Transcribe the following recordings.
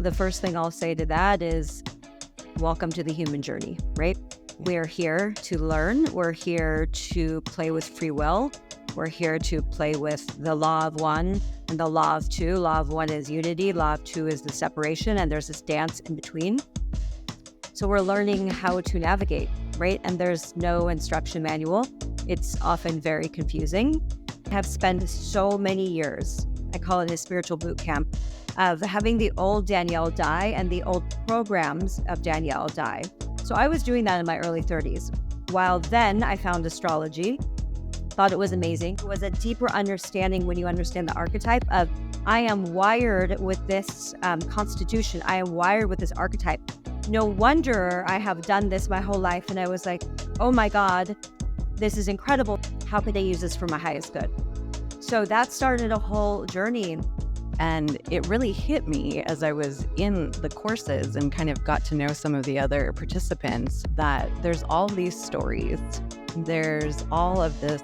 The first thing I'll say to that is welcome to the human journey, right? We're here to learn. We're here to play with free will. We're here to play with the law of one and the law of two. Law of one is unity. Law of two is the separation. And there's this dance in between. So we're learning how to navigate, right? And there's no instruction manual. It's often very confusing. I have spent so many years, I call it a spiritual boot camp, of having the old Danielle die and the old programs of Danielle die. So I was doing that in my early 30s. While then I found astrology, thought it was amazing. It was a deeper understanding when you understand the archetype of I am wired with this constitution. I am wired with this archetype. No wonder I have done this my whole life. And I was like, oh my God, this is incredible. How could I use this for my highest good? So that started a whole journey. And it really hit me as I was in the courses and kind of got to know some of the other participants that there's all these stories. There's all of this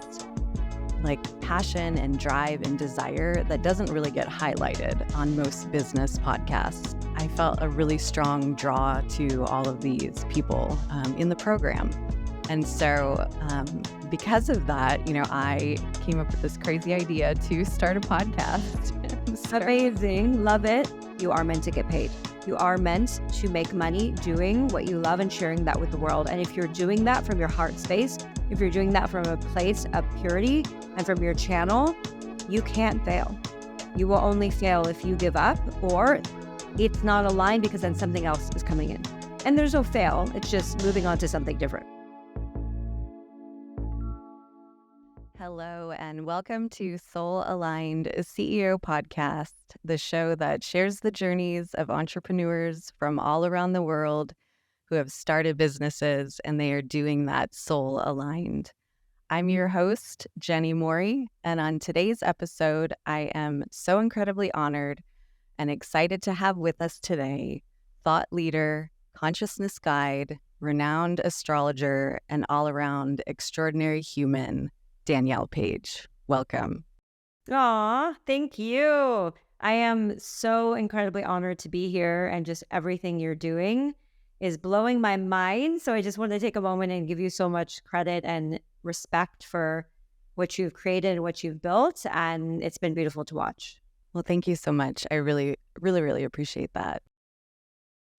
passion and drive and desire that doesn't really get highlighted on most business podcasts. I felt a really strong draw to all of these people in the program. And so because of that, I came up with this crazy idea to start a podcast. Amazing. Love it. You are meant to get paid. You are meant to make money doing what you love and sharing that with the world. And if you're doing that from your heart space, if you're doing that from a place of purity and from your channel, you can't fail. You will only fail if you give up or it's not aligned because then something else is coming in. And there's no fail. It's just moving on to something different. Hello, and welcome to Soul Aligned CEO Podcast, the show that shares the journeys of entrepreneurs from all around the world who have started businesses and they are doing that soul aligned. I'm your host, Jenny Mori, and on today's episode, I am so incredibly honored and excited to have with us today thought leader, consciousness guide, renowned astrologer, and all-around extraordinary human, Danielle Paige. Welcome. Aw, thank you. I am so incredibly honored to be here, and just everything you're doing is blowing my mind. So I just want to take a moment and give you so much credit and respect for what you've created and what you've built. And it's been beautiful to watch. Well, thank you so much. I really, really, really appreciate that.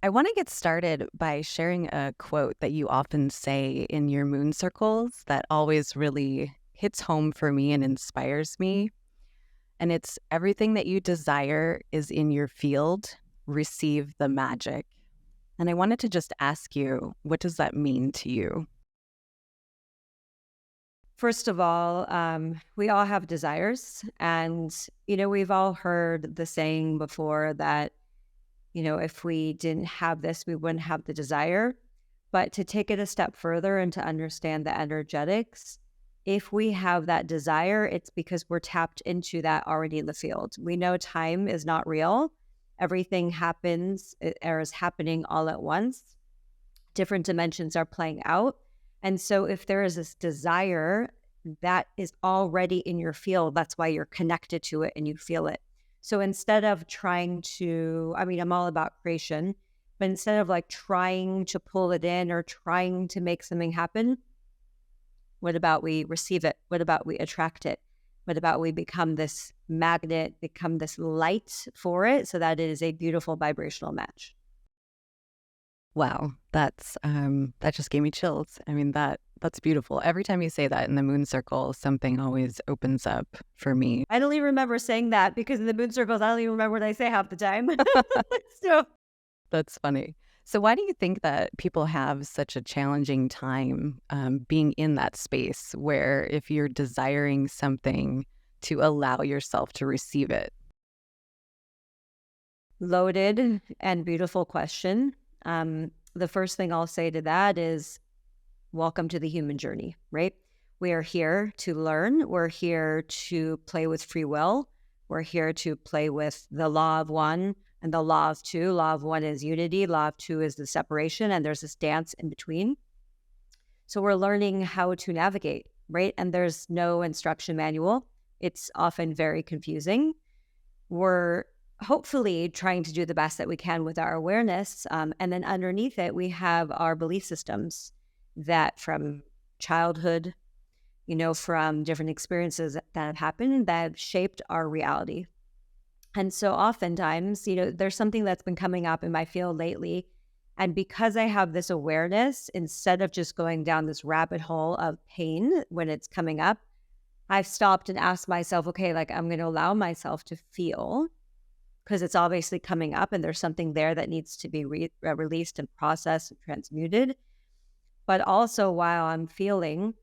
I want to get started by sharing a quote that you often say in your moon circles that always really hits home for me and inspires me. And it's everything that you desire is in your field. Receive the magic. And I wanted to just ask you, what does that mean to you? First of all, we all have desires. And, we've all heard the saying before that, if we didn't have this, we wouldn't have the desire. But to take it a step further and to understand the energetics, if we have that desire, it's because we're tapped into that already in the field. We know time is not real. Everything happens or is happening all at once. Different dimensions are playing out. And so if there is this desire that is already in your field, that's why you're connected to it and you feel it. So instead of trying to, I'm all about creation, but instead of trying to pull it in or trying to make something happen, what about we receive it? What about we attract it? What about we become this magnet, become this light for it so that it is a beautiful vibrational match? Wow, that just gave me chills. That's beautiful. Every time you say that in the moon circle, something always opens up for me. I don't even remember saying that because in the moon circles, I don't even remember what I say half the time. So that's funny. So why do you think that people have such a challenging time being in that space where if you're desiring something, to allow yourself to receive it? Loaded and beautiful question. The first thing I'll say to that is welcome to the human journey, right? We are here to learn. We're here to play with free will. We're here to play with the law of one and the law of two. Law of one is unity. Law of two is the separation. And there's this dance in between. So we're learning how to navigate, right? And there's no instruction manual. It's often very confusing. We're hopefully trying to do the best that we can with our awareness. And then underneath it, we have our belief systems that from childhood, from different experiences that have happened that have shaped our reality. And so oftentimes, there's something that's been coming up in my field lately. And because I have this awareness, instead of just going down this rabbit hole of pain when it's coming up, I've stopped and asked myself, okay, like I'm going to allow myself to feel because it's obviously coming up and there's something there that needs to be released and processed and transmuted. But also while I'm feeling,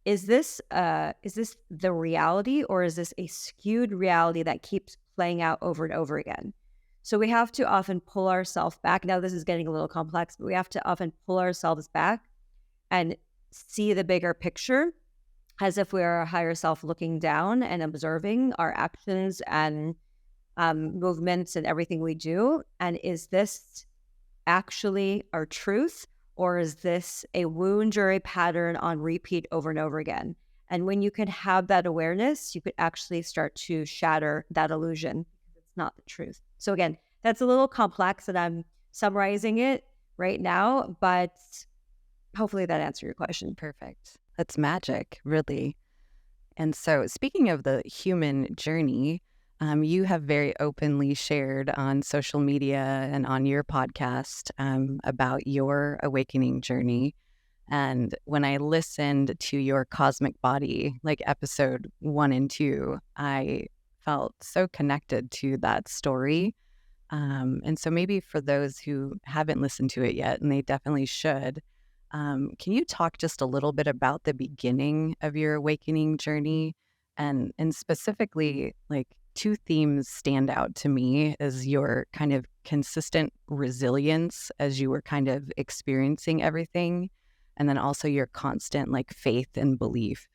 is this the reality, or is this a skewed reality that keeps playing out over and over again? So we have to often pull ourselves back. Now this is getting a little complex, but we have to often pull ourselves back and see the bigger picture as if we are a higher self looking down and observing our actions and movements and everything we do. And is this actually our truth? Or is this a wound or a pattern on repeat over and over again? And when you can have that awareness, you could actually start to shatter that illusion because it's not the truth. So again, that's a little complex and I'm summarizing it right now, but hopefully that answered your question. Perfect. That's magic, really. And so speaking of the human journey, you have very openly shared on social media and on your podcast about your awakening journey. And when I listened to your Cosmic Body, like episode 1 and 2, I felt so connected to that story. And so maybe for those who haven't listened to it yet, and they definitely should, can you talk just a little bit about the beginning of your awakening journey? And specifically, like, 2 themes stand out to me as your kind of consistent resilience as you were kind of experiencing everything, and then also your constant like faith and belief.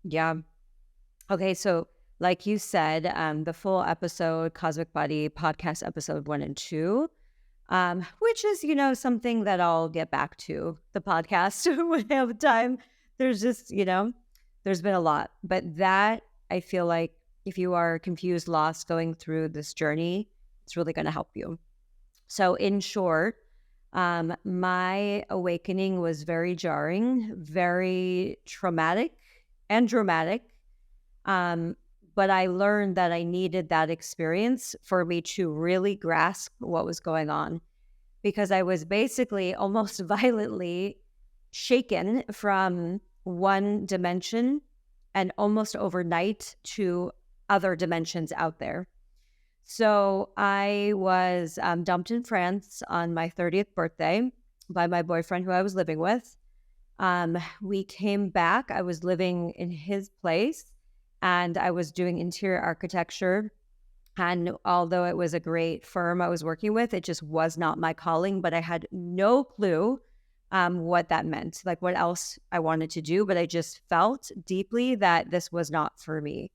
Yeah. Okay. So like you said, the full episode, Cosmic Body podcast episode 1 and 2, which is, something that I'll get back to the podcast when I have time. There's just, there's been a lot, but that I feel like if you are confused, lost, going through this journey, it's really going to help you. So in short, my awakening was very jarring, very traumatic and dramatic. But I learned that I needed that experience for me to really grasp what was going on, because I was basically almost violently shaken from one dimension and almost overnight to other dimensions out there. So I was dumped in France on my 30th birthday by my boyfriend who I was living with. We came back. I was living in his place and I was doing interior architecture. And although it was a great firm I was working with, it just was not my calling, but I had no clue what that meant, like what else I wanted to do. But I just felt deeply that this was not for me.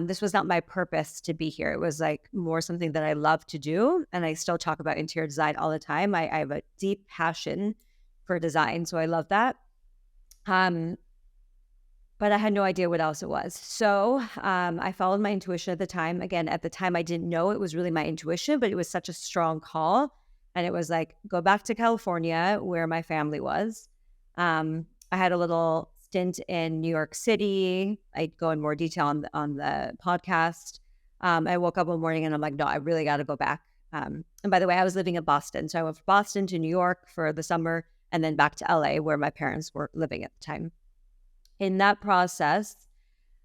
This was not my purpose to be here. It was like more something that I love to do. And I still talk about interior design all the time. I have a deep passion for design. So I love that. But I had no idea what else it was. So I followed my intuition at the time. Again, at the time, I didn't know it was really my intuition, but it was such a strong call. And it was like, go back to California where my family was. I had a little stint in New York City. I'd go in more detail on the podcast. I woke up one morning and I'm like, no, I really got to go back. And by the way, I was living in Boston. So I went from Boston to New York for the summer and then back to LA where my parents were living at the time. In that process,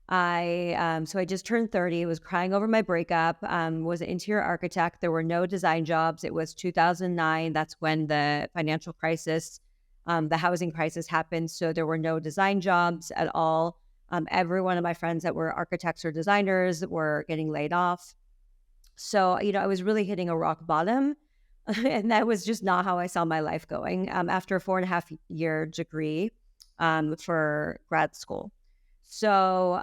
I just turned 30, was crying over my breakup, was an interior architect. There were no design jobs. It was 2009. That's when the financial crisis, the housing crisis happened. So there were no design jobs at all. Every one of my friends that were architects or designers were getting laid off. So, I was really hitting a rock bottom. And that was just not how I saw my life going. After a 4.5-year degree for grad school. So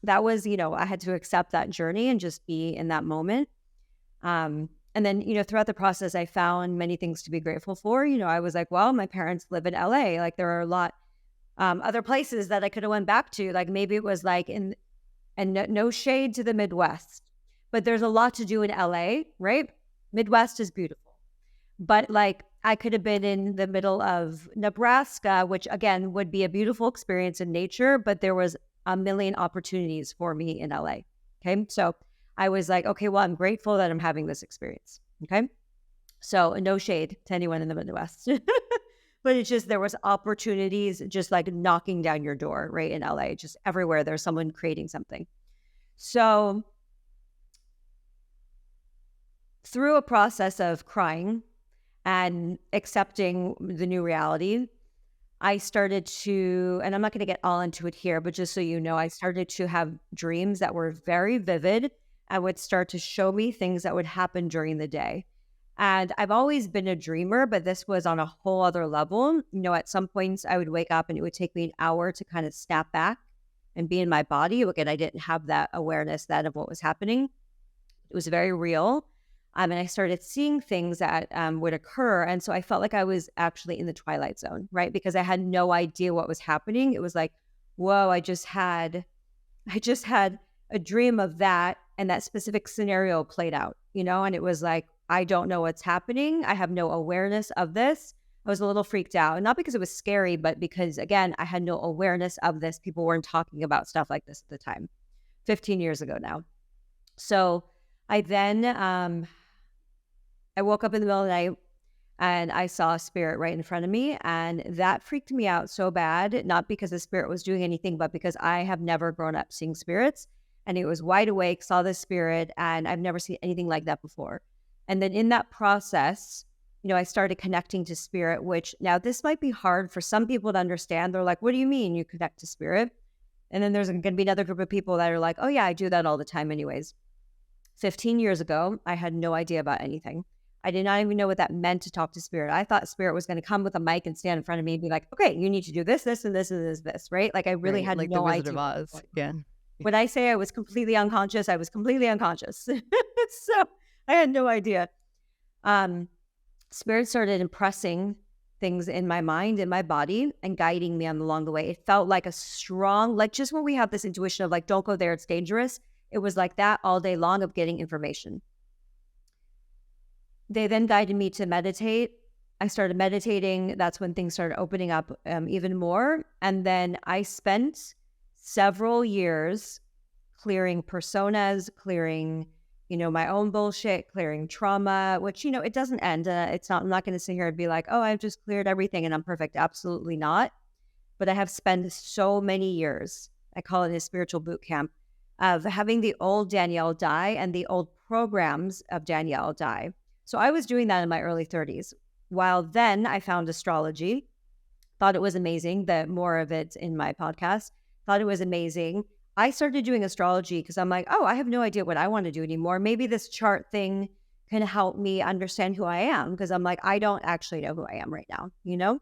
that was, I had to accept that journey and just be in that moment. And then, throughout the process, I found many things to be grateful for. I was like, well, my parents live in LA. Like there are a lot other places that I could have went back to. Like maybe it was like and no shade to the Midwest, but there's a lot to do in LA, right? Midwest is beautiful. But like I could have been in the middle of Nebraska, which again would be a beautiful experience in nature, but there was a million opportunities for me in LA. Okay. So I was like, okay, well, I'm grateful that I'm having this experience. Okay. So no shade to anyone in the Midwest. But it's just there was opportunities just like knocking down your door, right? In LA, just everywhere there's someone creating something. So through a process of crying and accepting the new reality, I started to, and I'm not going to get all into it here, but just so you know, I started to have dreams that were very vivid and would start to show me things that would happen during the day. And I've always been a dreamer, but this was on a whole other level. You know, at some points I would wake up and it would take me an hour to kind of snap back and be in my body. Again, I didn't have that awareness then of what was happening. It was very real. And I started seeing things that would occur. And so I felt like I was actually in the twilight zone, right? Because I had no idea what was happening. It was like, whoa, I just had a dream of that. And that specific scenario played out, you know? And it was like, I don't know what's happening. I have no awareness of this. I was a little freaked out. And not because it was scary, but because, again, I had no awareness of this. People weren't talking about stuff like this at the time, 15 years ago now. So I then, I woke up in the middle of the night and I saw a spirit right in front of me. And that freaked me out so bad, not because the spirit was doing anything, but because I have never grown up seeing spirits. And it was wide awake, saw the spirit, and I've never seen anything like that before. And then in that process, you know, I started connecting to spirit, which now this might be hard for some people to understand. They're like, what do you mean you connect to spirit? And then there's going to be another group of people that are like, oh yeah, I do that all the time anyways. 15 years ago, I had no idea about anything. I did not even know what that meant to talk to spirit. I thought spirit was going to come with a mic and stand in front of me and be like, okay, you need to do this, this, and this, and this, right? Like I really had like no the Wizard idea. of Oz. Yeah. When I say I was completely unconscious, I was completely unconscious. So I had no idea. Spirit started impressing things in my mind, in my body, and guiding me along the way. It felt like a strong, like just when we have this intuition of like, don't go there, it's dangerous. It was like that all day long of getting information. They then guided me to meditate. I started meditating. That's when things started opening up even more. And then I spent several years clearing personas, clearing, you know, my own bullshit, clearing trauma, which, you know, it doesn't end. I'm not going to sit here and be like, oh, I've just cleared everything and I'm perfect. Absolutely not. But I have spent so many years, I call it a spiritual boot camp, of having the old Danielle die and the old programs of Danielle die. So I was doing that in my early 30s. While then I found astrology, thought it was amazing, the more of it in my podcast, thought it was amazing. I started doing astrology because I'm like, oh, I have no idea what I want to do anymore. Maybe this chart thing can help me understand who I am, because I'm like, I don't actually know who I am right now, you know?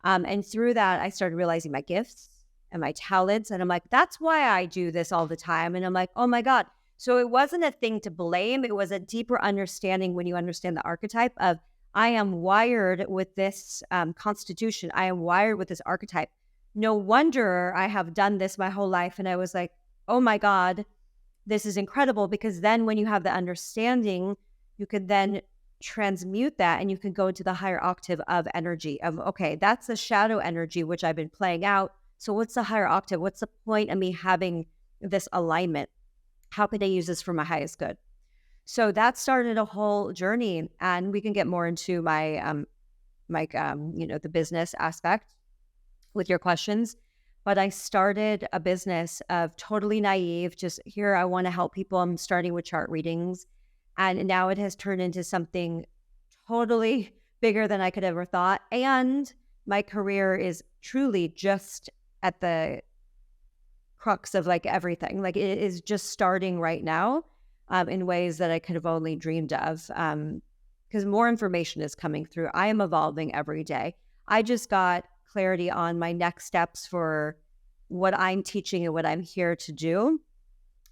And through that, I started realizing my gifts and my talents. And I'm like, that's why I do this all the time. And I'm like, oh my God. So it wasn't a thing to blame. It was a deeper understanding when you understand the archetype of, I am wired with this constitution. I am wired with this archetype. No wonder I have done this my whole life. And I was like, oh my God, this is incredible. Because then when you have the understanding, you can then transmute that and you can go into the higher octave of energy of, okay, that's the shadow energy, which I've been playing out. So what's the higher octave? What's the point of me having this alignment? How could I use this for my highest good? So that started a whole journey, and we can get more into my, the business aspect with your questions. But I started a business of totally naive, just here, I want to help people. I'm starting with chart readings. And now it has turned into something totally bigger than I could ever thought. And my career is truly just at the crux of like everything. Like it is just starting right now in ways that I could have only dreamed of. Because more information is coming through. I am evolving every day. I just got clarity on my next steps for what I'm teaching and what I'm here to do.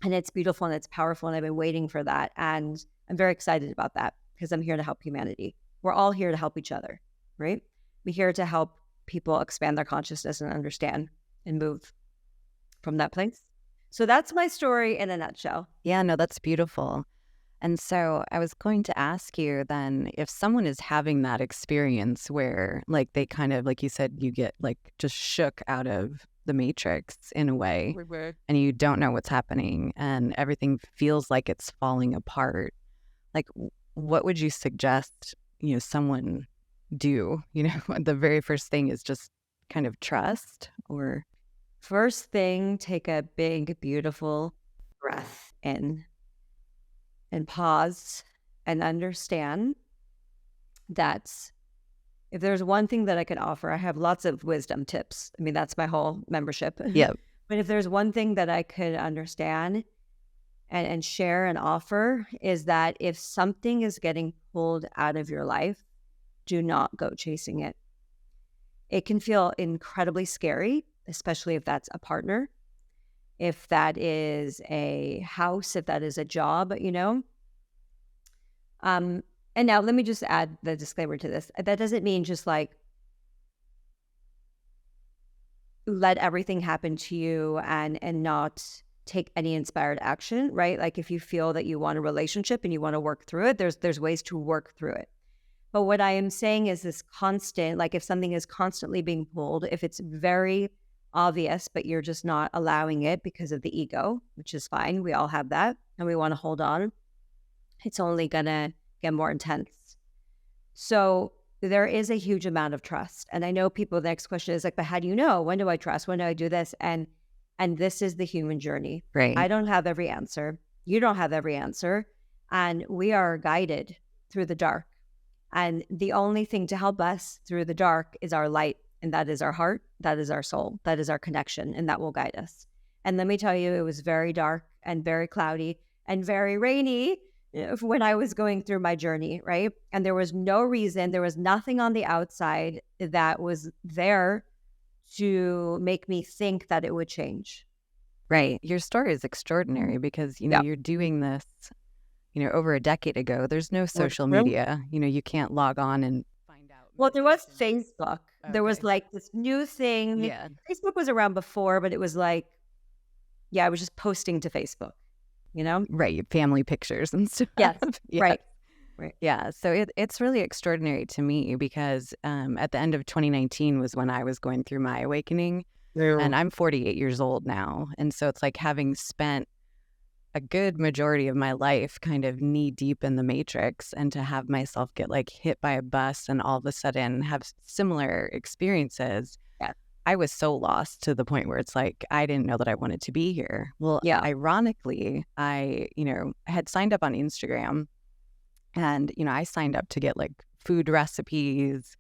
And it's beautiful and it's powerful. And I've been waiting for that. And I'm very excited about that because I'm here to help humanity. We're all here to help each other, right? We're here to help people expand their consciousness and understand and move from that place. So that's my story in a nutshell. Yeah, no, that's beautiful. And so I was going to ask you then, if someone is having that experience where like they kind of, like you said, you get like just shook out of the matrix in a way, and you don't know what's happening and everything feels like it's falling apart, like what would you suggest, someone do? The very first thing is just kind of trust, or First thing, take a big, beautiful breath in and pause and understand that if there's one thing that I can offer, I have lots of wisdom tips. I mean, that's my whole membership. yeah, But if there's one thing that I could understand and share and offer is that if something is getting pulled out of your life, do not go chasing it. It can feel incredibly scary, especially if that's a partner, if that is a house, if that is a job, And now let me just add the disclaimer to this. That doesn't mean just like let everything happen to you and not take any inspired action, right? Like if you feel that you want a relationship and you want to work through it, there's ways to work through it. But what I am saying is this constant, like if something is constantly being pulled, if it's very obvious, but you're just not allowing it because of the ego, which is fine. We all have that and we want to hold on. It's only going to get more intense. So there is a huge amount of trust. And I know people, the next question is like, but how do you know? When do I trust? When do I do this? And this is the human journey. right. I don't have every answer. You don't have every answer. And we are guided through the dark. And the only thing to help us through the dark is our light. And that is our heart. That is our soul. That is our connection. And that will guide us. And let me tell you, it was very dark and very cloudy and very rainy when I was going through my journey, right? And there was no reason, there was nothing on the outside that was there to make me think that it would change. Right. Your story is extraordinary because, you're doing this, over a decade ago. There's no social media. You can't log on and find out. Well, there was Facebook. Okay. There was like this new thing. Yeah. Facebook was around before, but it was like, I was just posting to Facebook, Right. Family pictures and stuff. Yes. Yeah. Right. Yeah. So it's really extraordinary to me because at the end of 2019 was when I was going through my awakening. Yeah. And I'm 48 years old now. And so it's like having spent a good majority of my life kind of knee deep in the matrix, and to have myself get like hit by a bus and all of a sudden have similar experiences. Yeah. I was so lost to the point where it's like, I didn't know that I wanted to be here. Well, yeah. Ironically, I had signed up on Instagram, and, I signed up to get like food recipes,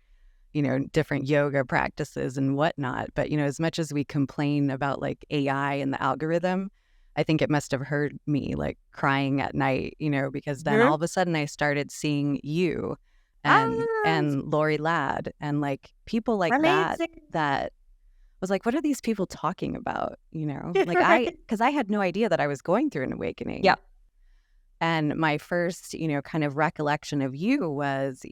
different yoga practices and whatnot. But, as much as we complain about like AI and the algorithm, I think it must have heard me like crying at night, because then all of a sudden I started seeing you and Lori Ladd and like people like that was like, what are these people talking about? Like because I had no idea that I was going through an awakening. Yeah. And my first, kind of recollection of you was,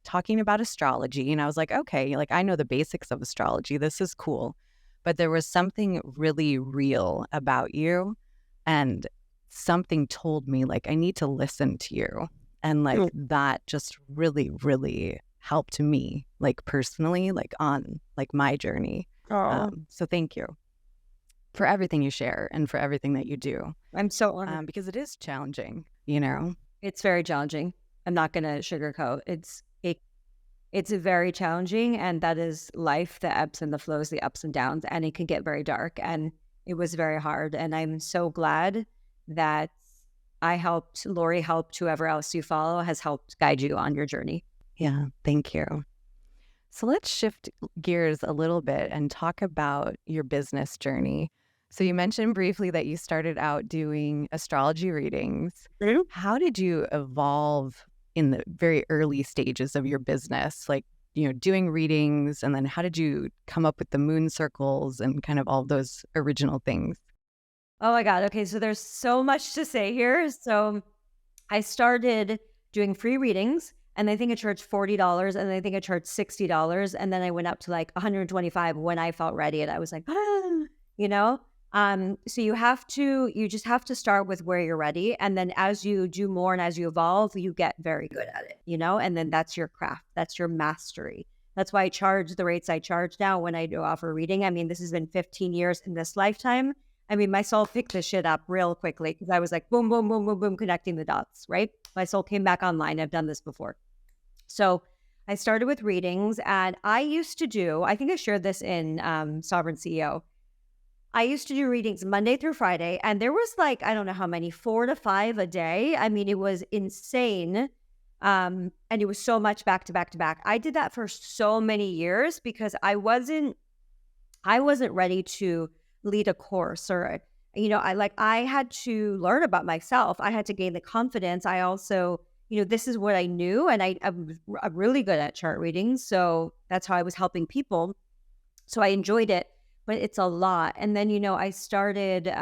talking about astrology. And I was like, okay, like I know the basics of astrology. This is cool. But there was something really real about you, and something told me like, I need to listen to you. And like that just really, really helped me like personally, like on like my journey. So thank you for everything you share and for everything that you do. I'm so honored. Because it is challenging, It's very challenging. I'm not going to sugarcoat. It's very challenging, and that is life, the ebbs and the flows, the ups and downs, and it can get very dark, and it was very hard. And I'm so glad that Lori helped, whoever else you follow has helped guide you on your journey. Yeah, thank you. So let's shift gears a little bit and talk about your business journey. So you mentioned briefly that you started out doing astrology readings. Mm-hmm. How did you evolve in the very early stages of your business, like, doing readings, and then how did you come up with the moon circles and kind of all those original things? Oh my God. Okay. So there's so much to say here. So I started doing free readings, and I think I charged $40, and I think I charged $60. And then I went up to like $125 when I felt ready. And I was like, So you just have to start with where you're ready. And then as you do more and as you evolve, you get very good at it, and then that's your craft. That's your mastery. That's why I charge the rates I charge now when I do offer reading. I mean, this has been 15 years in this lifetime. I mean, my soul picked this shit up real quickly because I was like, boom, boom, boom, boom, boom, connecting the dots, right? My soul came back online. I've done this before. So I started with readings, and I used to do, I think I shared this in Sovereign CEO. I used to do readings Monday through Friday, and there was like, I don't know how many, 4 to 5 a day. I mean, it was insane. And it was so much back to back to back. I did that for so many years because I wasn't ready to lead a course, or, I had to learn about myself. I had to gain the confidence. I also, this is what I knew, and I'm really good at chart readings. So that's how I was helping people. So I enjoyed it, but it's a lot. And then, I started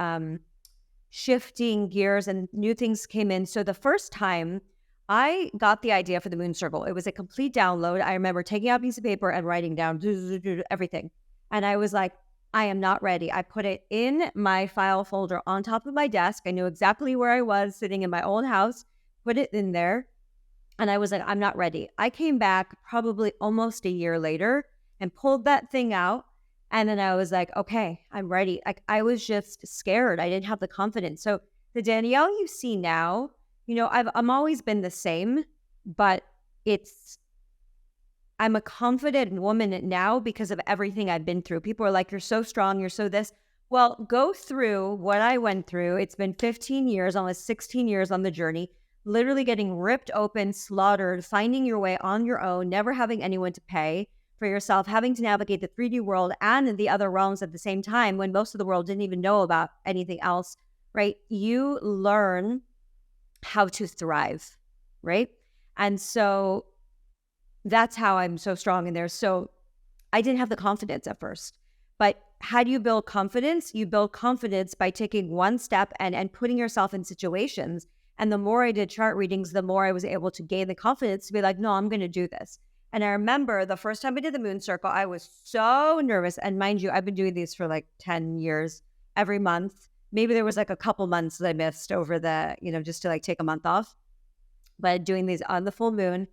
shifting gears and new things came in. So the first time I got the idea for the moon circle, it was a complete download. I remember taking out a piece of paper and writing down everything. And I was like, I am not ready. I put it in my file folder on top of my desk. I knew exactly where I was sitting in my old house, put it in there. And I was like, I'm not ready. I came back probably almost a year later and pulled that thing out. And then I was like, okay, I'm ready. I was just scared. I didn't have the confidence. So the Danielle you see now, I'm always been the same, but I'm a confident woman now because of everything I've been through. People are like, you're so strong. You're so this. Well, go through what I went through. It's been 15 years, almost 16 years on the journey, literally getting ripped open, slaughtered, finding your way on your own, never having anyone to pay for yourself, having to navigate the 3D world and the other realms at the same time when most of the world didn't even know about anything else, right? You learn how to thrive, right? And so that's how I'm so strong in there. So I didn't have the confidence at first, but how do you build confidence? You build confidence by taking one step and putting yourself in situations. And the more I did chart readings, the more I was able to gain the confidence to be like, no, I'm going to do this. And I remember the first time I did the moon circle, I was so nervous. And mind you, I've been doing these for like 10 years, every month. Maybe there was like a couple months that I missed over the, just to like take a month off, but doing these on the full moon.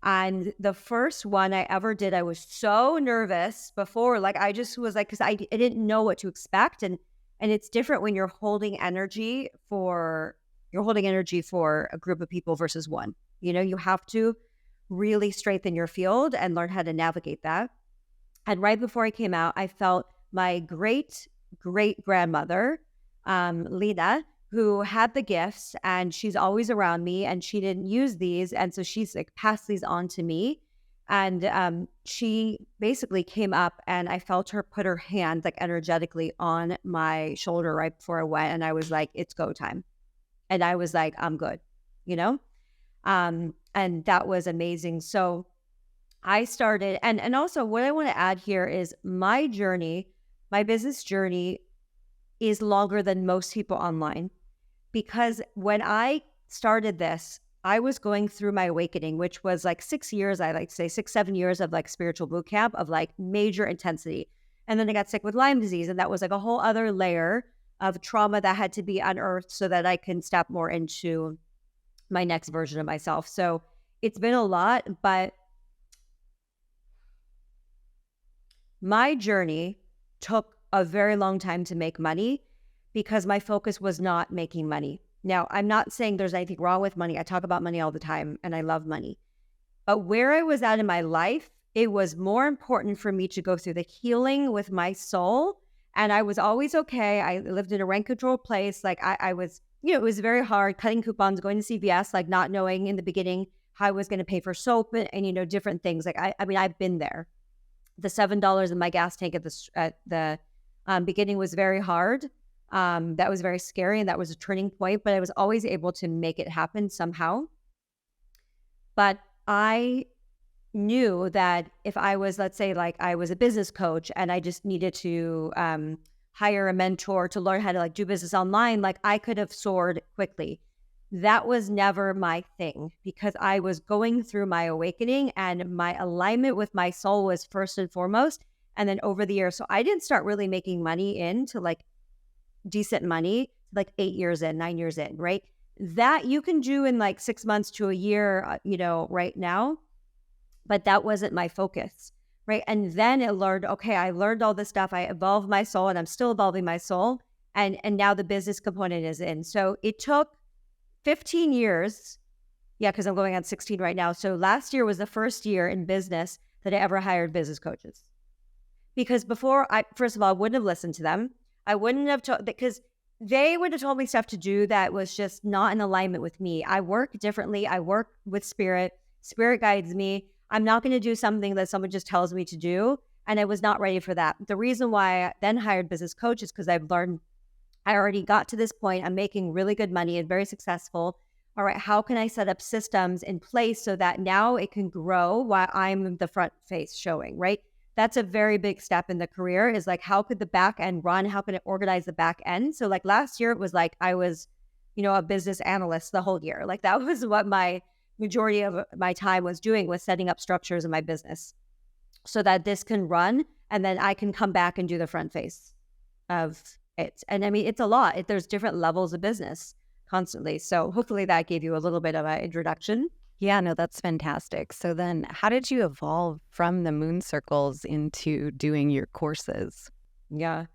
And the first one I ever did, I was so nervous before, like I just was like, because I didn't know what to expect. And it's different when you're holding energy for a group of people versus one. You have to really strengthen your field and learn how to navigate that. And right before I came out, I felt my great grandmother, Lena, who had the gifts, and she's always around me, and she didn't use these. And so she's like passed these on to me. And she basically came up and I felt her put her hand like energetically on my shoulder right before I went. And I was like, it's go time. And I was like, I'm good, and that was amazing. So I started, and also what I want to add here is my journey, my business journey is longer than most people online. Because when I started this, I was going through my awakening, which was like 6 years, I like to say 7 years of like spiritual boot camp of like major intensity. And then I got sick with Lyme disease. And that was like a whole other layer of trauma that had to be unearthed so that I can step more into my next version of myself. So it's been a lot, but my journey took a very long time to make money because my focus was not making money. Now, I'm not saying there's anything wrong with money. I talk about money all the time and I love money. But where I was at in my life, it was more important for me to go through the healing with my soul. And I was always okay. I lived in a rent-controlled place. Like I was, it was very hard cutting coupons, going to CVS, like not knowing in the beginning how I was going to pay for soap and different things. Like, I mean, I've been there. The $7 in my gas tank at the beginning was very hard. That was very scary, and that was a turning point, but I was always able to make it happen somehow. But I knew that if I was, let's say, like I was a business coach and I just needed to hire a mentor to learn how to like do business online, like I could have soared quickly. That was never my thing because I was going through my awakening and my alignment with my soul was first and foremost. And then over the years, so I didn't start really making money into like decent money, like 8 years in, 9 years in, right? That you can do in like 6 months to a year, right now. But that wasn't my focus, right? And then it learned, okay, I learned all this stuff. I evolved my soul and I'm still evolving my soul. And now the business component is in. So it took 15 years. Yeah, because I'm going on 16 right now. So last year was the first year in business that I ever hired business coaches. Because before, first of all, I wouldn't have listened to them. I wouldn't have told, because they would have told me stuff to do that was just not in alignment with me. I work differently. I work with spirit. Spirit guides me. I'm not going to do something that someone just tells me to do. And I was not ready for that. The reason why I then hired business coaches, because I've learned, I already got to this point. I'm making really good money and very successful. All right, how can I set up systems in place so that now it can grow while I'm the front face showing, right? That's a very big step in the career, is like, how could the back end run? How can it organize the back end? So like last year, it was like I was, a business analyst the whole year. Like that was what my majority of my time was doing, was setting up structures in my business so that this can run and then I can come back and do the front face of it. And I mean, it's a lot. There's different levels of business constantly. So hopefully that gave you a little bit of an introduction. Yeah, no, that's fantastic. So then how did you evolve from the moon circles into doing your courses? Yeah.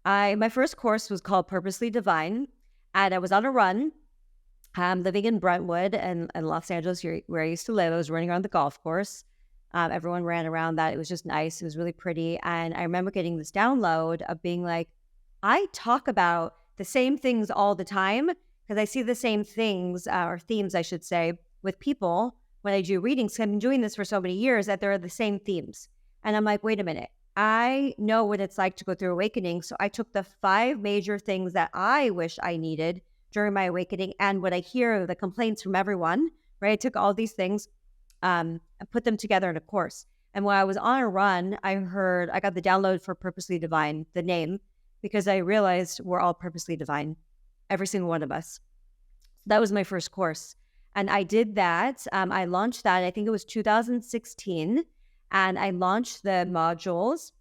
My first course was called Purposely Divine, and I was on a run. Living in Brentwood and Los Angeles, where I used to live. I was running around the golf course. Everyone ran around that. It was just nice. It was really pretty. And I remember getting this download of being like, I talk about the same things all the time because I see the same things, or themes, I should say, with people when I do readings. I've been doing this for so many years that there are the same themes. And I'm like, wait a minute. I know what it's like to go through awakening. So I took the 5 major things that I wish I needed during my awakening and what I hear, the complaints from everyone, right? I took all these things and put them together in a course. And when I was on a run, I got the download for Purposely Divine, the name, because I realized we're all purposely divine, every single one of us. That was my first course. And I did that. I launched that, I think it was 2016. And I launched the modules.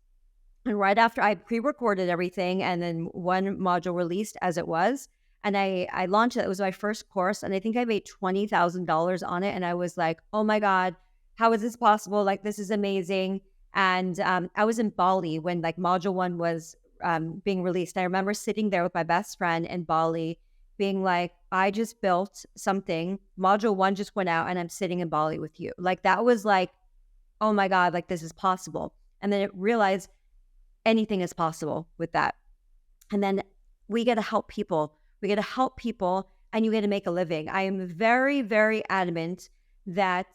And right after I pre-recorded everything, and then one module released as it was. And I launched it. It was my first course. And I think I made $20,000 on it. And I was like, oh my God, how is this possible? Like, this is amazing. And I was in Bali when like module 1 was being released. I remember sitting there with my best friend in Bali being like, I just built something. Module 1 just went out and I'm sitting in Bali with you. Like that was like, oh my God, like this is possible. And then it realized anything is possible with that. And then we get to help people. We get to help people and you get to make a living. I am very, very adamant that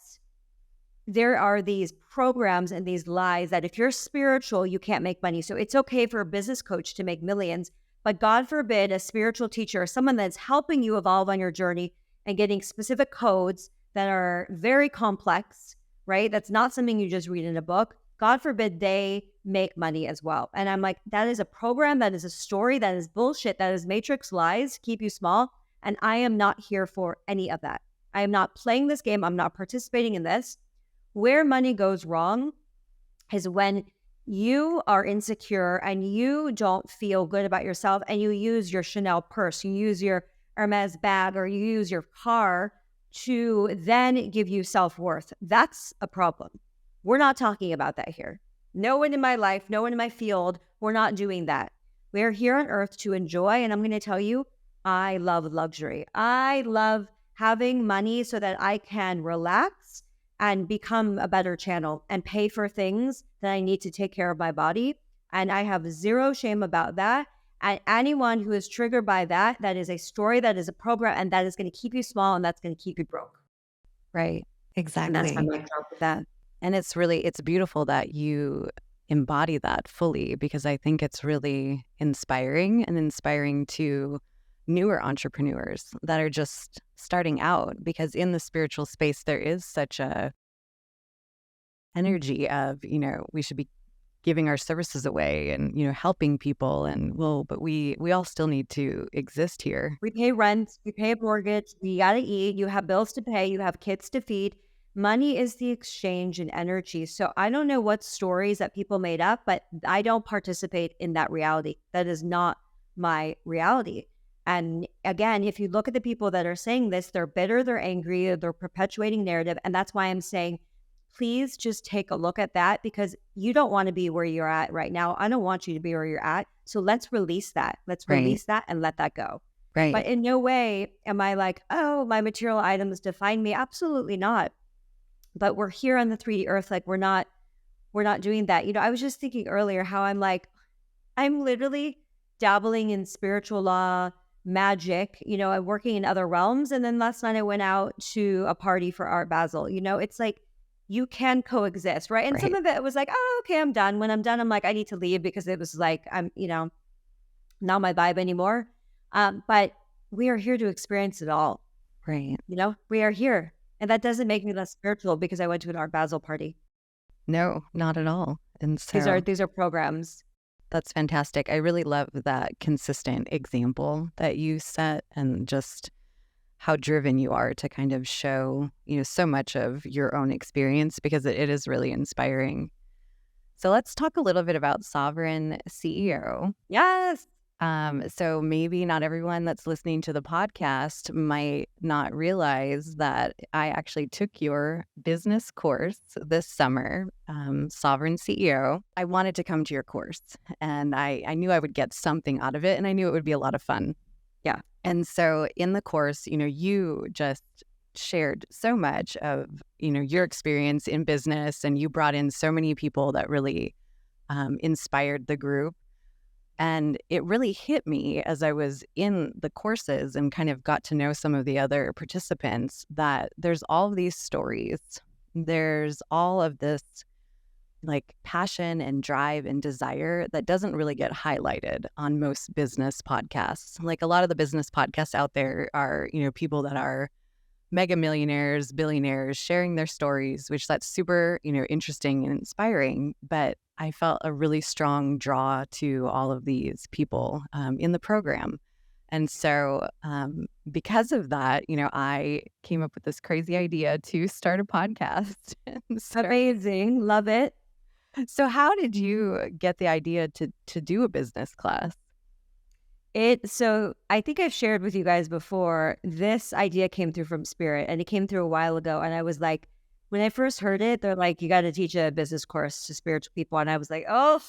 there are these programs and these lies that if you're spiritual, you can't make money. So it's okay for a business coach to make millions, but God forbid a spiritual teacher or someone that's helping you evolve on your journey and getting specific codes that are very complex, right? That's not something you just read in a book. God forbid they make money as well. And I'm like, that is a program, that is a story, that is bullshit, that is matrix lies, keep you small. And I am not here for any of that. I am not playing this game. I'm not participating in this. Where money goes wrong is when you are insecure and you don't feel good about yourself and you use your Chanel purse, you use your Hermes bag, or you use your car to then give you self-worth. That's a problem. We're not talking about that here. No one in my life, no one in my field, we're not doing that. We're here on earth to enjoy. And I'm going to tell you, I love luxury. I love having money so that I can relax and become a better channel and pay for things that I need to take care of my body. And I have zero shame about that. And anyone who is triggered by that, that is a story, that is a program, and that is going to keep you small and that's going to keep you broke. Right. Exactly. And that's my mic drop with that. And it's beautiful that you embody that fully, because I think it's really inspiring to newer entrepreneurs that are just starting out, because in the spiritual space, there is such a energy of, we should be giving our services away and, helping people. And but we all still need to exist here. We pay rent, we pay a mortgage, we got to eat, you have bills to pay, you have kids to feed. Money is the exchange in energy. So I don't know what stories that people made up, but I don't participate in that reality. That is not my reality. And again, if you look at the people that are saying this, they're bitter, they're angry, they're perpetuating narrative. And that's why I'm saying, please just take a look at that, because you don't want to be where you're at right now. I don't want you to be where you're at. So let's release that. Let's Right. release that and let that go. Right. But in no way am I like, oh, my material items define me. Absolutely not. But we're here on the 3D earth. Like we're not doing that. I was just thinking earlier how I'm like, I'm literally dabbling in spiritual law, magic, I'm working in other realms. And then last night I went out to a party for Art Basel. It's like you can coexist, right? And some Right. of it was like, oh, okay, I'm done. When I'm done, I'm like, I need to leave because it was like, I'm, not my vibe anymore. But we are here to experience it all. Right. We are here. And that doesn't make me less spiritual because I went to an Art Basel party. No, not at all. And so These are programs. that's fantastic. I really love that consistent example that you set, and just how driven you are to kind of show, so much of your own experience, because it is really inspiring. So let's talk a little bit about Sovereign CEO. Yes. So maybe not everyone that's listening to the podcast might not realize that I actually took your business course this summer, Sovereign CEO. I wanted to come to your course, and I knew I would get something out of it, and I knew it would be a lot of fun. Yeah. And so in the course, you just shared so much of, your experience in business, and you brought in so many people that really inspired the group. And it really hit me as I was in the courses and kind of got to know some of the other participants, that there's all of these stories. There's all of this like passion and drive and desire that doesn't really get highlighted on most business podcasts. Like a lot of the business podcasts out there are, people that are mega millionaires, billionaires sharing their stories, which that's super, interesting and inspiring. But I felt a really strong draw to all of these people in the program. And so because of that, I came up with this crazy idea to start a podcast. Amazing. Love it. So how did you get the idea to do a business class? So I think I've shared with you guys before, this idea came through from Spirit, and it came through a while ago. And I was like, when I first heard it, they're like, you got to teach a business course to spiritual people. And I was like, oh,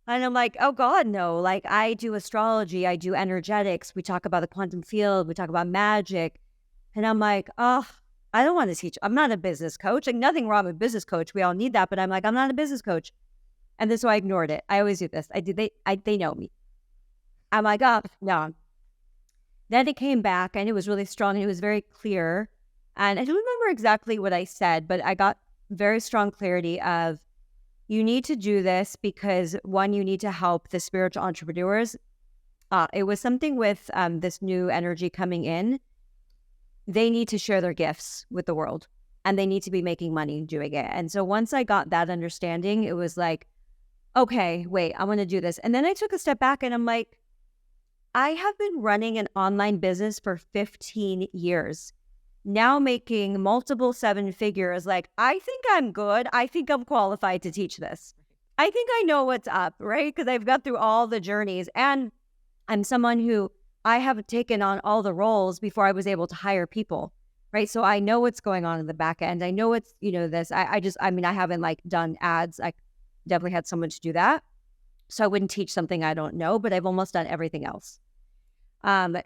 and I'm like, oh God, no. Like I do astrology, I do energetics. We talk about the quantum field, we talk about magic. And I'm like, oh, I don't want to teach. I'm not a business coach. Like nothing wrong with business coach. We all need that. But I'm like, I'm not a business coach. And then so I ignored it. I always do this. They know me. I'm like, oh, no. Then it came back and it was really strong and it was very clear. And I don't remember exactly what I said, but I got very strong clarity of, you need to do this because one, you need to help the spiritual entrepreneurs. It was something with this new energy coming in. They need to share their gifts with the world and they need to be making money doing it. And so once I got that understanding, it was like, okay, wait, I want to do this. And then I took a step back and I'm like, I have been running an online business for 15 years, now making multiple 7 figures. Like, I think I'm good. I think I'm qualified to teach this. I think I know what's up, right? Because I've got through all the journeys, and I'm someone who I have taken on all the roles before I was able to hire people, right? So I know what's going on in the back end. I know what's, this. I haven't like done ads. I definitely had someone to do that. So I wouldn't teach something I don't know, but I've almost done everything else.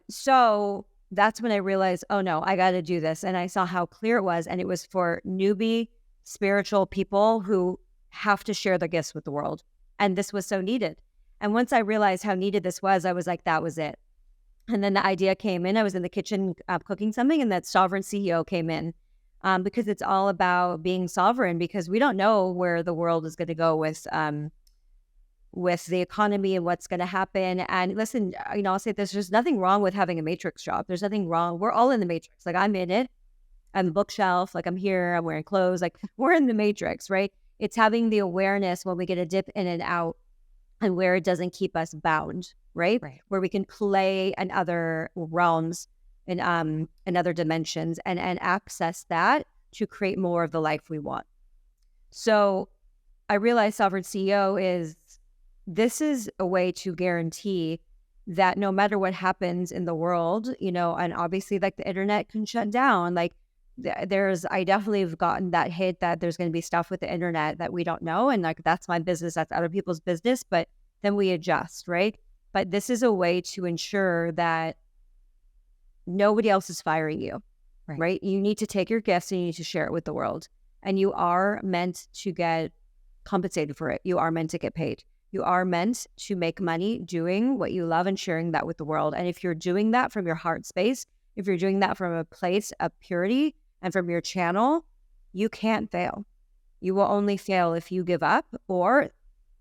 So that's when I realized, oh no, I got to do this. And I saw how clear it was. And it was for newbie spiritual people who have to share their gifts with the world. And this was so needed. And once I realized how needed this was, I was like, that was it. And then the idea came in. I was in the kitchen cooking something, and that Sovereign CEO came in because it's all about being sovereign, because we don't know where the world is going to go with the economy and what's going to happen. And listen, I'll say this, there's nothing wrong with having a matrix job. There's nothing wrong. We're all in the matrix. Like I'm in it. I'm the bookshelf. Like I'm here. I'm wearing clothes. Like we're in the matrix, right? It's having the awareness when we get a dip in and out and where it doesn't keep us bound, right? Where we can play in other realms and in other dimensions and access that to create more of the life we want. So I realized Sovereign CEO this is a way to guarantee that no matter what happens in the world, you know, and obviously like the internet can shut down, like I definitely have gotten that hit that there's going to be stuff with the internet that we don't know. And like, that's my business, that's other people's business, but then we adjust, right? But this is a way to ensure that nobody else is firing you, right? You need to take your gifts and you need to share it with the world. And you are meant to get compensated for it. You are meant to get paid. You are meant to make money doing what you love and sharing that with the world. And if you're doing that from your heart space, if you're doing that from a place of purity and from your channel, you can't fail. You will only fail if you give up or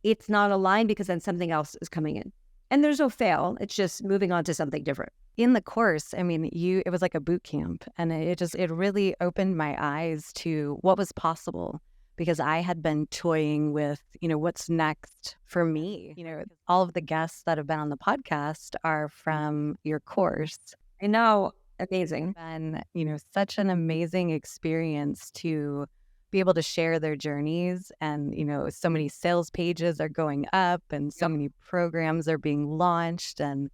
it's not aligned, because then something else is coming in. And there's no fail. It's just moving on to something different. In the course, I mean, it was like a boot camp, and it really opened my eyes to what was possible, because I had been toying with, you know, what's next for me. You know, all of the guests that have been on the podcast are from your course. I know. Amazing. And, you know, such an amazing experience to be able to share their journeys. And, you know, so many sales pages are going up and so many programs are being launched, and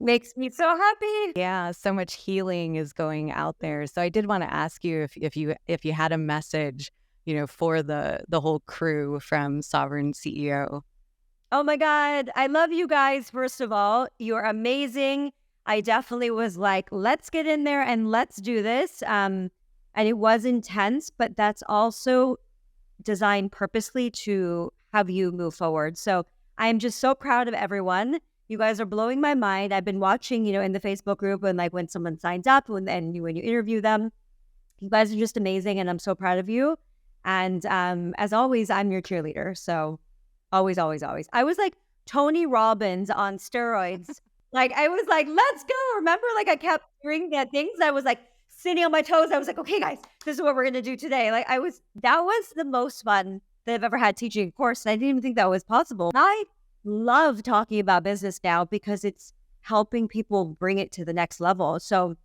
makes me so happy. Yeah, so much healing is going out there. So I did want to ask you if you had a message, you know, for the whole crew from Sovereign CEO. Oh my God, I love you guys. First of all, you're amazing. I definitely was like, let's get in there and let's do this. And it was intense, but that's also designed purposely to have you move forward. So I'm just so proud of everyone. You guys are blowing my mind. I've been watching, you know, in the Facebook group, and like when someone signs up when you interview them, you guys are just amazing. And I'm so proud of you. And as always, I'm your cheerleader. So always, always, always. I was like Tony Robbins on steroids. Like, I was like, let's go. Remember, like I kept hearing that things. I was like sitting on my toes. I was like, okay, guys, this is what we're going to do today. Like that was the most fun that I've ever had teaching a course. And I didn't even think that was possible. I love talking about business now because it's helping people bring it to the next level. So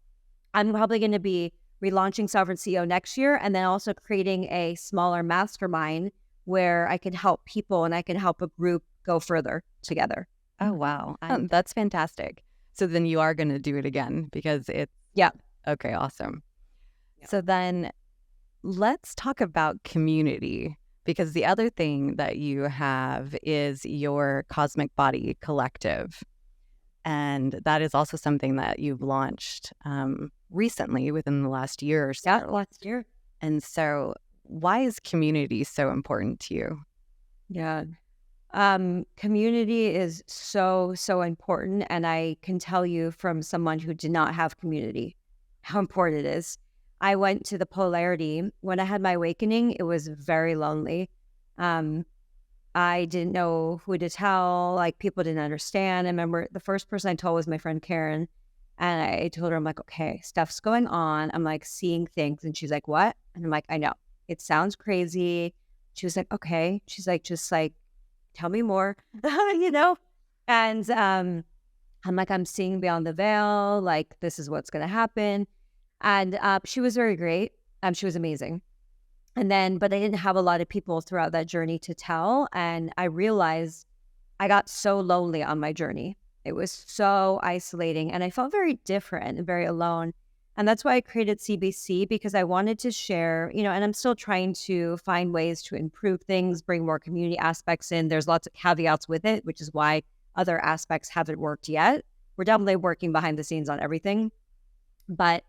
I'm probably going to be relaunching Sovereign CEO next year, and then also creating a smaller mastermind where I can help people and I can help a group go further together. Oh, wow. That's fantastic. So then you are going to do it again, because it's... Yeah. Okay, awesome. Yeah. So then let's talk about community, because the other thing that you have is your Cosmic Body Collective. And that is also something that you've launched recently, within the last year or so. Yeah, last year. And so why is community so important to you? Yeah. Community is so, so important. And I can tell you from someone who did not have community, how important it is. I went to the polarity. When I had my awakening, it was very lonely. I didn't know who to tell. Like, people didn't understand. I remember the first person I told was my friend Karen. And I told her, I'm like, okay, stuff's going on. I'm like seeing things. And she's like, what? And I'm like, I know. It sounds crazy. She was like, okay. She's like, just like, tell me more, you know? And I'm like, I'm seeing beyond the veil. Like, this is what's going to happen. And she was very great. She was amazing. And then, but I didn't have a lot of people throughout that journey to tell. And I realized I got so lonely on my journey. It was so isolating and I felt very different and very alone. And that's why I created CBC, because I wanted to share, you know, and I'm still trying to find ways to improve things, bring more community aspects in. There's lots of caveats with it, which is why other aspects haven't worked yet. We're definitely working behind the scenes on everything. But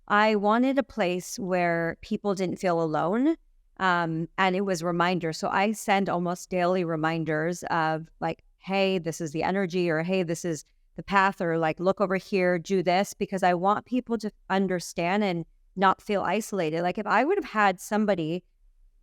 I wanted a place where people didn't feel alone. And it was reminders. So I send almost daily reminders of like, hey, this is the energy, or hey, this is the path, or like, look over here, do this, because I want people to understand and not feel isolated. Like, if I would have had somebody,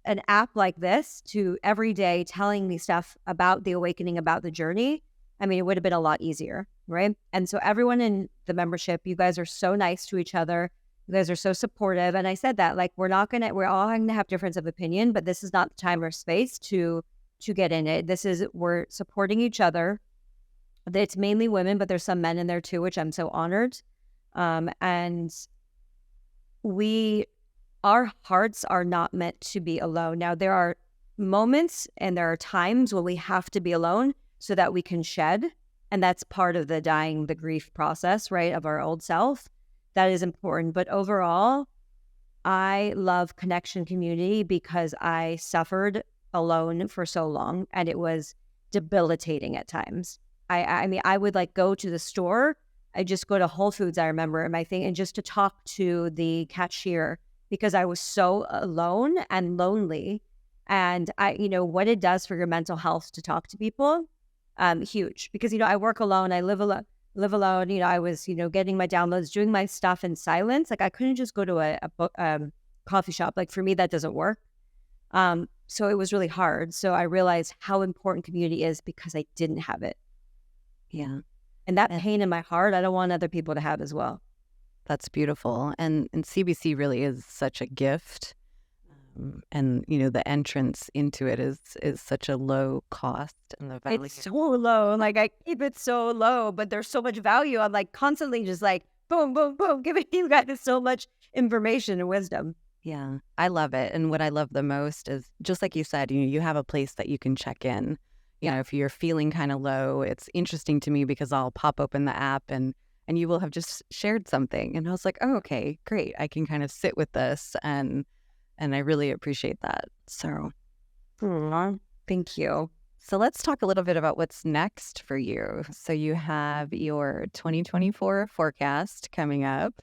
an app like this to every day telling me stuff about the awakening, about the journey, I mean, it would have been a lot easier, right? And so everyone in the membership, you guys are so nice to each other. You guys are so supportive. And I said that, like, we're all going to have difference of opinion, but this is not the time or space to get in it. We're supporting each other. It's mainly women, but there's some men in there too, which I'm so honored. And our hearts are not meant to be alone. Now, there are moments and there are times when we have to be alone so that we can shed. And that's part of the dying, the grief process, right, of our old self. That is important. But overall, I love connection community because I suffered alone for so long and it was debilitating at times. I mean, I would like go to the store. I just go to Whole Foods, I remember, my thing, and just to talk to the cashier because I was so alone and lonely. And what it does for your mental health to talk to people, huge. Because, I work alone, I live alone. I was, getting my downloads, doing my stuff in silence. Like I couldn't just go to a coffee shop. Like for me, that doesn't work. So it was really hard. So I realized how important community is because I didn't have it. Yeah. And that pain in my heart, I don't want other people to have as well. That's beautiful. And CBC really is such a gift. And, the entrance into it is such a low cost. And the value. It's so low. Like I keep it so low, but there's so much value. I'm like constantly just like, boom, boom, boom, giving you guys so much information and wisdom. Yeah, I love it. And what I love the most is, just like you said, you have a place that you can check in. If you're feeling kind of low, it's interesting to me because I'll pop open the app and you will have just shared something. And I was like, oh, okay, great. I can kind of sit with this and I really appreciate that. So thank you. So let's talk a little bit about what's next for you. So you have your 2024 forecast coming up.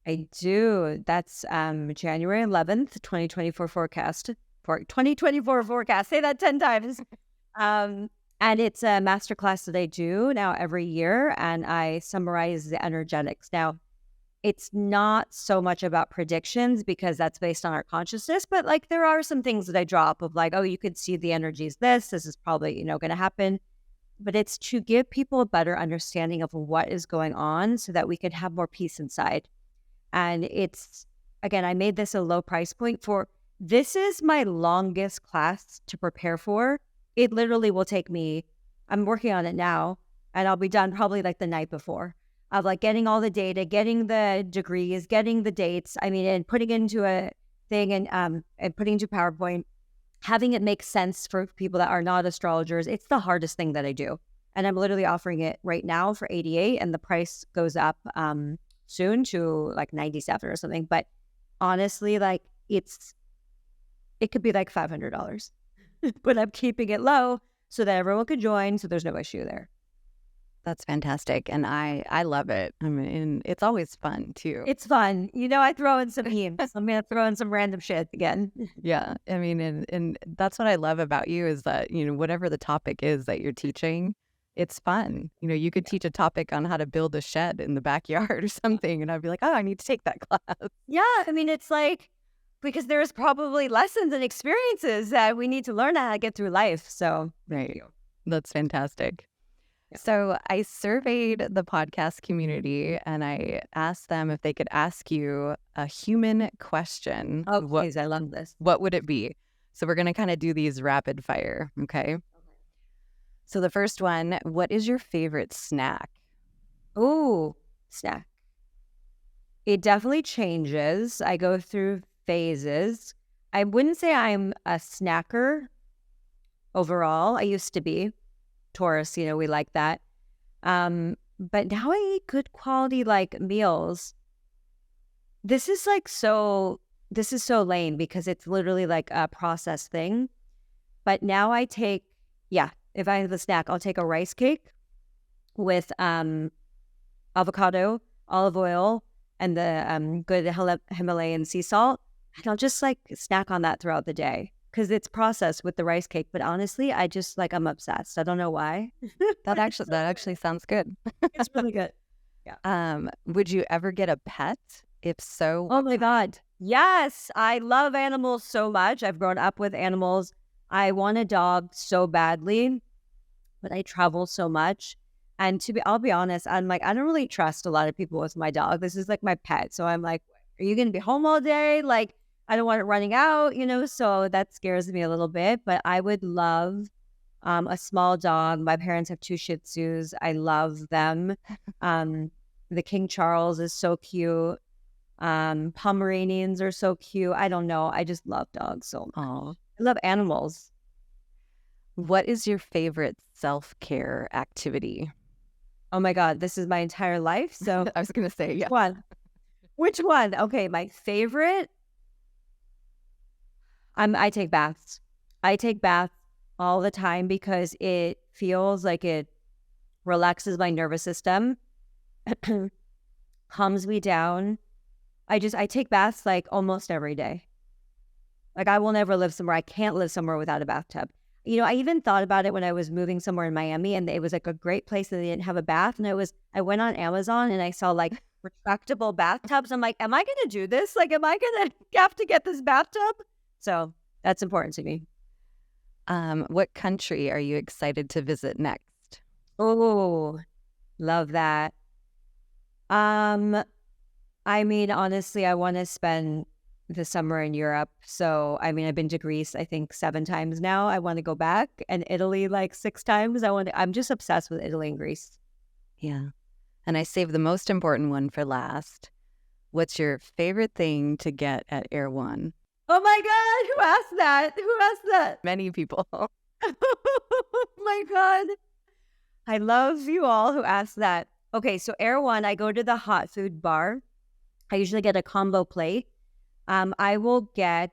I do. That's January 11th, 2024 forecast. For 2024 forecast. Say that 10 times. And it's a masterclass that I do now every year, and I summarize the energetics. Now, it's not so much about predictions because that's based on our consciousness, but like there are some things that I drop of like, oh, you could see the energies. This is probably, going to happen. But it's to give people a better understanding of what is going on so that we can have more peace inside. And it's, again, I made this a low price point for, this is my longest class to prepare for. It literally will take me, I'm working on it now, and I'll be done probably like the night before of like getting all the data, getting the degrees, getting the dates. I mean, and putting into a thing and putting into PowerPoint, having it make sense for people that are not astrologers. It's the hardest thing that I do. And I'm literally offering it right now for 88 and the price goes up soon to like 97 or something. But honestly, like it could be like $500, but I'm keeping it low so that everyone could join. So there's no issue there. That's fantastic. And I love it. I mean, it's always fun too. It's fun. I throw in some memes. I'm going to throw in some random shit again. Yeah. I mean, and that's what I love about you is that, whatever the topic is that you're teaching, it's fun. You could teach a topic on how to build a shed in the backyard or something. And I'd be like, oh, I need to take that class. Yeah. I mean, it's like, because there's probably lessons and experiences that we need to learn how to get through life. So, right. That's fantastic. So I surveyed the podcast community and I asked them if they could ask you a human question. Oh, please, I love this. What would it be? So we're going to kind of do these rapid fire, okay? So the first one, what is your favorite snack? Ooh, snack. It definitely changes. I go through phases. I wouldn't say I'm a snacker overall. I used to be. Taurus, we like that. But now I eat good quality like meals. This is so lame because it's literally like a processed thing. But now I take, if I have a snack, I'll take a rice cake with avocado, olive oil, and the good Himalayan sea salt. And I'll just like snack on that throughout the day. Because it's processed with the rice cake, but honestly, I'm obsessed. I don't know why. That actually sounds good. It's really good. Yeah. Would you ever get a pet? If so, oh my God, yes! I love animals so much. I've grown up with animals. I want a dog so badly, but I travel so much, and I'll be honest, I'm like, I don't really trust a lot of people with my dog. This is like my pet, so I'm like, are you going to be home all day? Like, I don't want it running out, so that scares me a little bit. But I would love a small dog. My parents have 2 Shih Tzus. I love them. The King Charles is so cute. Pomeranians are so cute. I don't know. I just love dogs so much. Oh, I love animals. What is your favorite self-care activity? Oh my God, this is my entire life. So I was going to say, yeah. Which one? Okay, my favorite. I take baths. I take baths all the time because it feels like it relaxes my nervous system, calms me down. I take baths like almost every day. Like I will never live somewhere. I can't live somewhere without a bathtub. I even thought about it when I was moving somewhere in Miami, and it was like a great place that they didn't have a bath. And I went on Amazon and I saw like retractable bathtubs. I'm like, am I going to do this? Like, am I going to have to get this bathtub? So that's important to me. What country are you excited to visit next? Oh, love that. I mean, honestly, I want to spend the summer in Europe. So, I mean, I've been to Greece, I think 7 times now. I want to go back, and Italy like 6 times. I'm just obsessed with Italy and Greece. Yeah. And I saved the most important one for last. What's your favorite thing to get at Air One? Oh my God, who asked that? Who asked that? Many people. Oh my God. I love you all who asked that. Okay, so Air One, I go to the hot food bar. I usually get a combo plate. I will get,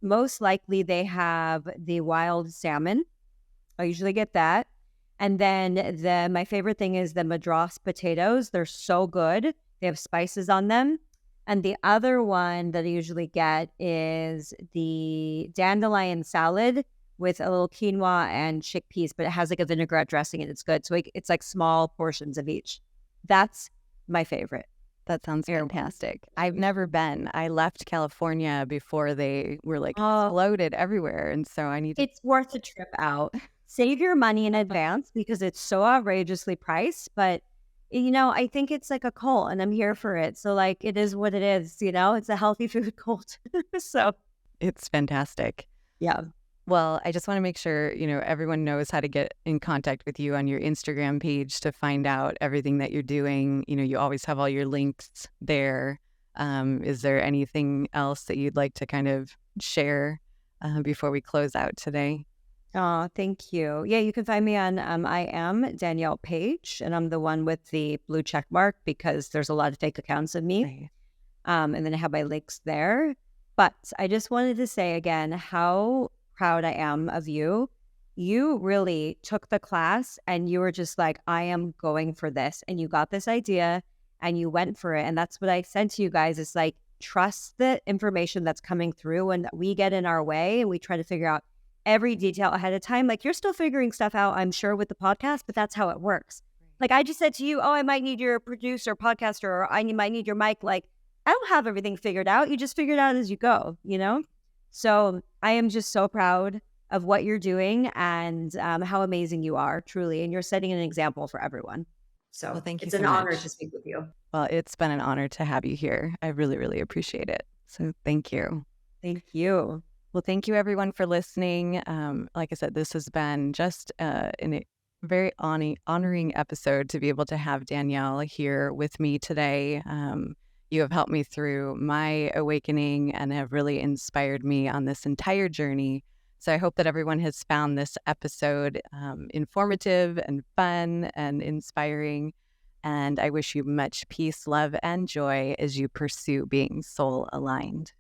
most likely they have the wild salmon. I usually get that. And then my favorite thing is the Madras potatoes. They're so good. They have spices on them. And the other one that I usually get is the dandelion salad with a little quinoa and chickpeas, but it has like a vinaigrette dressing and it's good. So it's like small portions of each. That's my favorite. That sounds fantastic. I've never been. I left California before they were like exploded everywhere. And so It's worth a trip out. Save your money in advance because it's so outrageously priced. But, I think it's like a cult and I'm here for it. So like, it is what it is, it's a healthy food cult. So it's fantastic. Yeah. Well, I just want to make sure, everyone knows how to get in contact with you on your Instagram page to find out everything that you're doing. You always have all your links there. Is there anything else that you'd like to kind of share before we close out today? Oh, thank you. Yeah, you can find me on, I am Danielle Paige, and I'm the one with the blue check mark because there's a lot of fake accounts of me. Right. And then I have my links there. But I just wanted to say again how proud I am of you. You really took the class and you were just like, I am going for this. And you got this idea and you went for it. And that's what I said to you guys is like, trust the information that's coming through and that we get in our way and we try to figure out every detail ahead of time. Like you're still figuring stuff out, I'm sure, with the podcast, but that's how it works. Like I just said to you, oh, I might need your producer, podcaster, or might need your mic. Like I don't have everything figured out. You just figure it out as you go, So I am just so proud of what you're doing and how amazing you are, truly. And you're setting an example for everyone. So thank you. It's an honor to speak with you. Well, it's been an honor to have you here. I really, really appreciate it. So thank you. Thank you. Well, thank you everyone for listening. Like I said, this has been just a very honoring episode to be able to have Danielle here with me today. You have helped me through my awakening and have really inspired me on this entire journey. So I hope that everyone has found this episode informative and fun and inspiring. And I wish you much peace, love, and joy as you pursue being soul aligned.